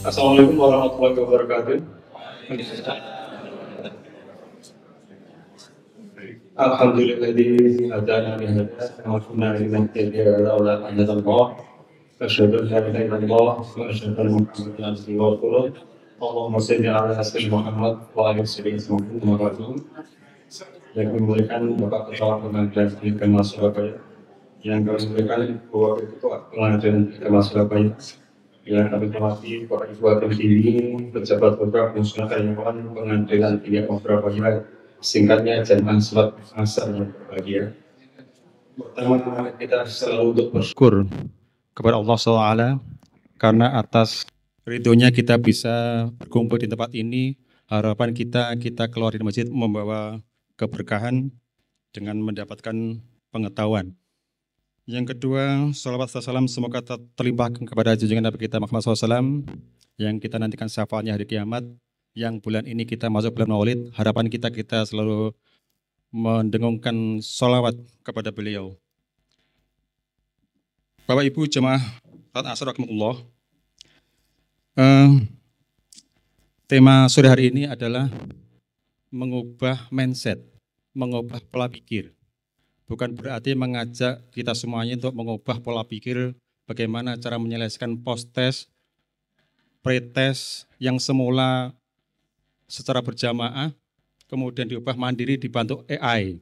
Assalamualaikum warahmatullahi wabarakatuh. Alhamdulilladzi hadana li hadza wa ma kunna linahtadiya laula an hadana. Asyhadu an la ilaha illallah wa asyhadu anna Muhammadan abduhu wa rasuluh. Allahumma shalli ala sayyidina Muhammad wa ala sayyidina Muhammad. Yang kami muliakan Bapak Ketua Pengadilan Agama Surabaya, yang kami muliakan Bapak Ketua Pengadilan Agama Surabaya, yang kami hormati Bapak Ibu Hakim Tinggi, pejabat program Musnah Karyawan Pengadilan Tinggi Agama Surabaya, singkatnya Jangan Sholat Asar yang berbahagia. Pertama-tama kita selalu untuk bersyukur kepada Allah SWT karena atas ridhonya kita bisa berkumpul di tempat ini. Harapan kita keluar dari masjid membawa keberkahan dengan mendapatkan pengetahuan. Yang kedua, salawat dan salam semoga terlimpahkan kepada junjungan Nabi kita Muhammad SAW yang kita nantikan syafaatnya hari kiamat. Yang bulan ini kita masuk bulan Maulid, harapan kita selalu mendengungkan salawat kepada beliau. Bapak Ibu jemaah salat asar rahimakumullah. Tema sore hari ini adalah mengubah mindset, mengubah pola pikir. Bukan berarti mengajak kita semuanya untuk mengubah pola pikir bagaimana cara menyelesaikan post-test, pre-test yang semula secara berjamaah, kemudian diubah mandiri dibantu AI.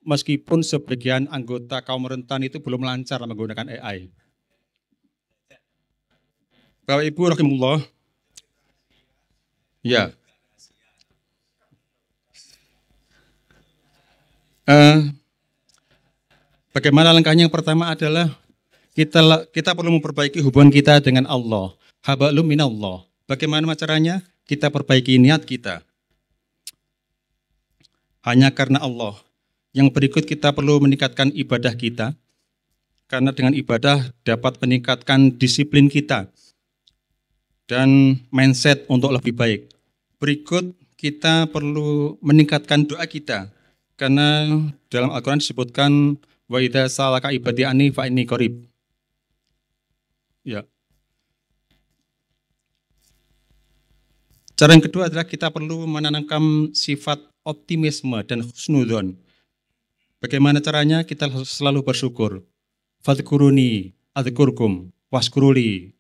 Meskipun sebagian anggota kaum rentan itu belum lancar menggunakan AI. Bapak Ibu rahimullah, ya. Bagaimana langkahnya? Yang pertama adalah kita perlu memperbaiki hubungan kita dengan Allah. Hablum minallah. Bagaimana caranya? Kita perbaiki niat kita. Hanya karena Allah. Yang berikut kita perlu meningkatkan ibadah kita. Karena dengan ibadah dapat meningkatkan disiplin kita. Dan mindset untuk lebih baik. Berikut kita perlu meningkatkan doa kita. Karena dalam Al-Quran disebutkan wa idza salaka ibadi anni fa inni qarib. Ya. Cara yang kedua adalah kita perlu menanamkan sifat optimisme dan husnudzon. Bagaimana caranya? Kita selalu bersyukur. Fadhkuruni adzkurkum waskuruli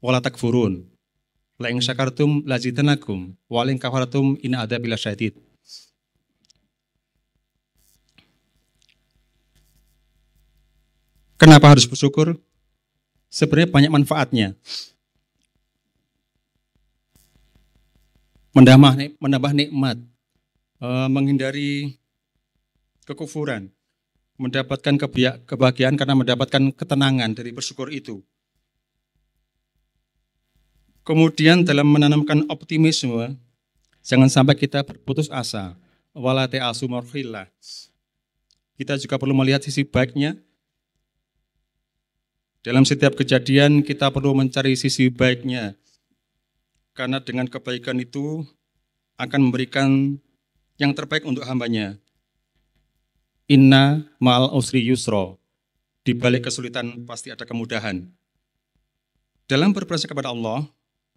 wala takfurun. La in syakartum lazidanakum wa la in kafartum inna adzabi lasyadid. Kenapa harus bersyukur? Sebenarnya banyak manfaatnya. Menambah nikmat, menghindari kekufuran, mendapatkan kebahagiaan karena mendapatkan ketenangan dari bersyukur itu. Kemudian dalam menanamkan optimisme, jangan sampai kita berputus asa. Wala ta'asu marhillah. Kita juga perlu melihat sisi baiknya. Dalam setiap kejadian kita perlu mencari sisi baiknya. Karena dengan kebaikan itu akan memberikan yang terbaik untuk hambanya. Inna ma'al usri yusra. Di balik kesulitan pasti ada kemudahan. Dalam berprasangka kepada Allah,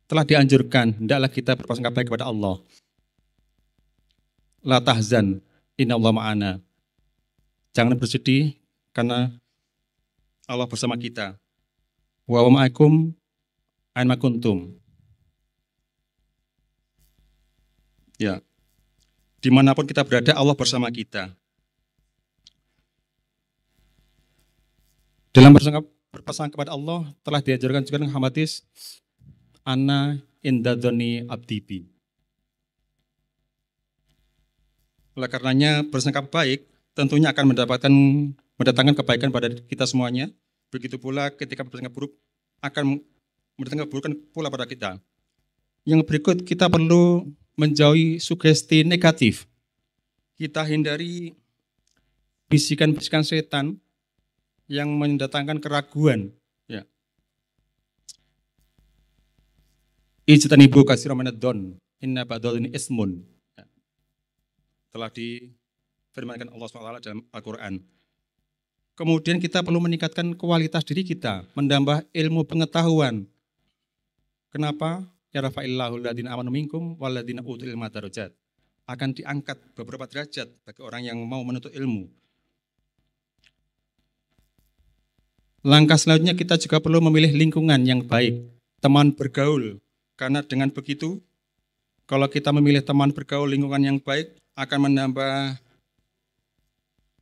telah dianjurkan, hendaklah kita berprasangka baik kepada Allah. La tahzan, inna Allah ma'ana. Jangan bersedih, karena Allah bersama kita. Wa ma'akum aina kuntum. Ya. Dimanapun kita berada, Allah bersama kita. Dalam berpesan kepada Allah telah diajarkan juga dalam hadis ana indadzoni abdibi. Oleh karenanya bersangka baik tentunya akan mendatangkan kebaikan pada kita semuanya. Begitu pula ketika bersangka buruk akan mendatangkan keburukan pula pada kita. Yang berikut kita perlu menjauhi sugesti negatif. Kita hindari bisikan-bisikan setan yang mendatangkan keraguan. Ya. Ijtanibu katsiran minadh-dhon, inna ba'dadh-dhanni ismun. Ya. Telah difirmankan Allah SWT dalam Al-Quran. Kemudian kita perlu meningkatkan kualitas diri kita, menambah ilmu pengetahuan. Kenapa? Ya rafa'illahu alladziina aamanu minkum walladziina utul ilma darajat. Akan diangkat beberapa derajat bagi orang yang mau menuntut ilmu. Langkah selanjutnya kita juga perlu memilih lingkungan yang baik, teman bergaul. Karena dengan begitu, kalau kita memilih teman bergaul lingkungan yang baik, akan menambah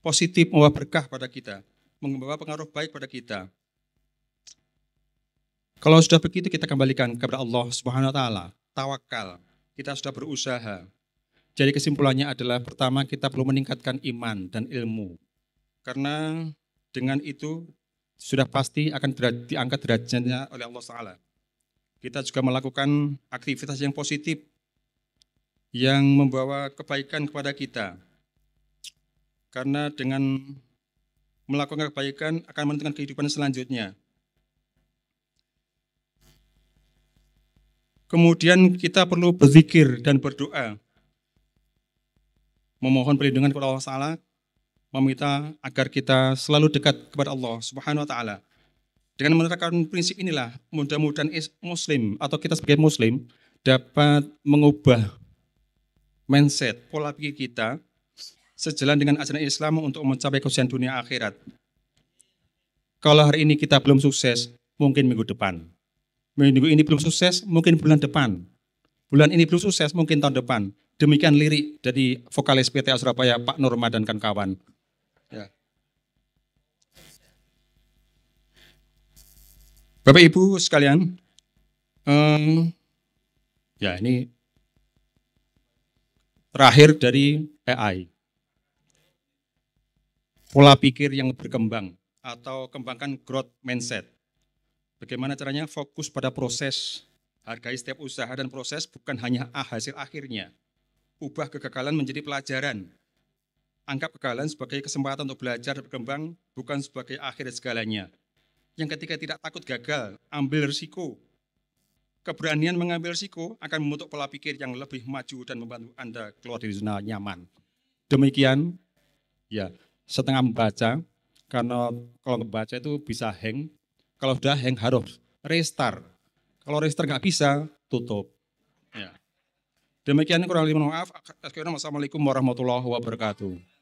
positif, membawa berkah pada kita, membawa pengaruh baik pada kita. Kalau sudah begitu kita kembalikan kepada Allah Subhanahu wa taala, tawakal. Kita sudah berusaha. Jadi kesimpulannya adalah pertama kita perlu meningkatkan iman dan ilmu. Karena dengan itu sudah pasti akan diangkat derajatnya oleh Allah Taala. Kita juga melakukan aktivitas yang positif yang membawa kebaikan kepada kita. Karena dengan melakukan kebaikan akan menentukan kehidupan selanjutnya. Kemudian kita perlu berzikir dan berdoa. Memohon perlindungan kepada Allah Taala, meminta agar kita selalu dekat kepada Allah Subhanahu wa taala. Dengan menerapkan prinsip inilah, mudah-mudahan muslim atau kita sebagai muslim dapat mengubah mindset, pola pikir kita sejalan dengan ajaran Islam untuk mencapai kesuksesan dunia akhirat. Kalau hari ini kita belum sukses, mungkin minggu depan. Minggu ini belum sukses, mungkin bulan depan. Bulan ini belum sukses, mungkin tahun depan. Demikian lirik dari vokalis PTA Surabaya, Pak Nurma dan kawan-kawan. Ya. Bapak Ibu sekalian, ya ini terakhir dari AI. Pola pikir yang berkembang atau kembangkan growth mindset. Bagaimana caranya? Fokus pada proses, hargai setiap usaha dan proses bukan hanya hasil akhirnya. Ubah kegagalan menjadi pelajaran. Anggap kegagalan sebagai kesempatan untuk belajar dan berkembang, bukan sebagai akhir segalanya. Yang ketiga, tidak takut gagal, ambil risiko. Keberanian mengambil risiko akan membentuk pola pikir yang lebih maju dan membantu Anda keluar dari zona nyaman. Demikian, ya setengah membaca, karena kalau membaca itu bisa hang. Kalau sudah hang harus restart. Kalau restart nggak bisa, tutup. Ya. Demikian kurang lebih mohon maaf. Assalamualaikum warahmatullahi wabarakatuh.